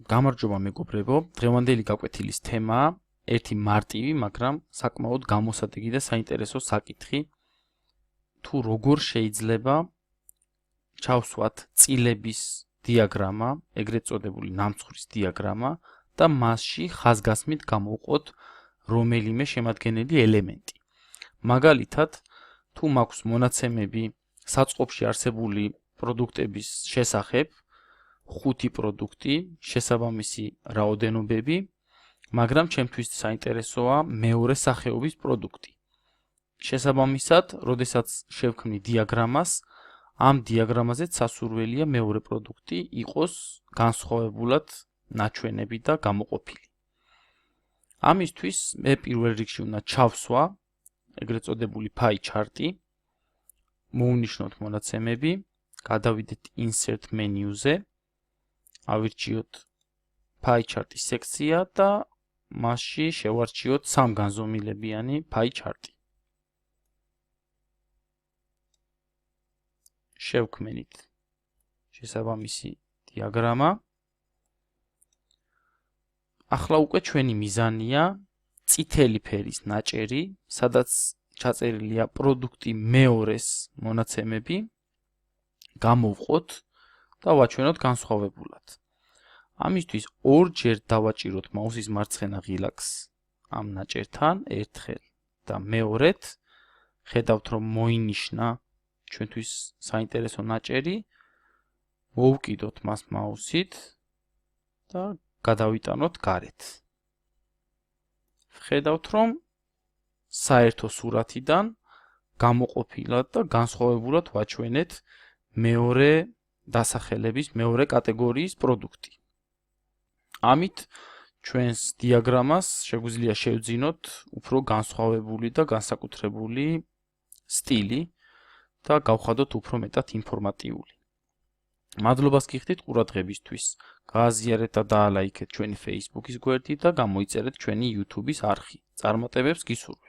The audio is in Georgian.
გამარჯობა მეგობრებო, დღევანდელი გაკვეთილის თემაა ერთი მარტივი, მაგრამ საკმაოდ გამოსადეგი და საინტერესო საკითხი. თუ როგორ შეიძლება ჩავსვათ წილების დიაგრამა, ეგრეთ წოდებული ნამცხვრის დიაგრამა და მასში ხაზგასმით გამოვყოთ რომელიმე შემადგენელი ელემენტი. მაგალითად, თუ მაქვს მონაცემები საწყობში არსებული პროდუქტების შესახებ, 5 პროდუქტი, შესაბამისი რაოდენობები, მაგრამ ჩემთვის საინტერესოა მეორე სახეობის პროდუქტი. შესაბამისად, როდესაც შევქმნი დიაგრამას, ამ დიაგრამაზეც სასურველია მეორე პროდუქტი იყოს განსხვავებულად ნაჩვენები და გამოყოფილი. ამისთვის მე პირველ რიგში უნდა ჩავსვა ეგრეთ წოდებული pie chart-ი, მოვნიშნოთ მონაცემები, გადავიდეთ insert menu-ზე, ავირჩიოთ pie chart-ის სექცია და მასში შევარჩიოთ სამგანზომილებიანი pie chart-ი. შევქმნით შესაბამისი დიაგრამა. ახლა უკვე ჩვენი მიზანია წითელი ფერის ნაჭერი, სადაც ჩაწერილია პროდუქტი მეორეს მონაცემები, გამოვყოთ და ვაჩვენოთ განსხვავებულად. ამისთვის ორჯერ დავაჭიროთ მაუსის მარცხენა ღილაკს ამ ნაჭერთან, ერთხელ და მეორედ. ხედავთ რომ მოინიშნა ჩვენთვის საინტერესო ნაჭერი, მოვუკიდოთ მას მაუსით და გადავიტანოთ გარეთ. ხედავთ რომ საერთო სურათიდან გამოყოფილად და განსხვავებულად ვაჩვენეთ მეორე დასახელების, მეორე კატეგორიის პროდუქტი. ამით ჩვენს დიაგრამას შეგვიძლია შევძინოთ უფრო განსხვავებული და განსაკუთრებული სტილი და გავხადოთ უფრო მეტად ინფორმატიული. მადლობას გიხდით ყურადღებისთვის. გააზიარეთ და დაალაიქეთ ჩვენი Facebook-ის გვერდი და გამოიწერეთ ჩვენი YouTube-ის არხი. წარმატებებს გისურვებთ.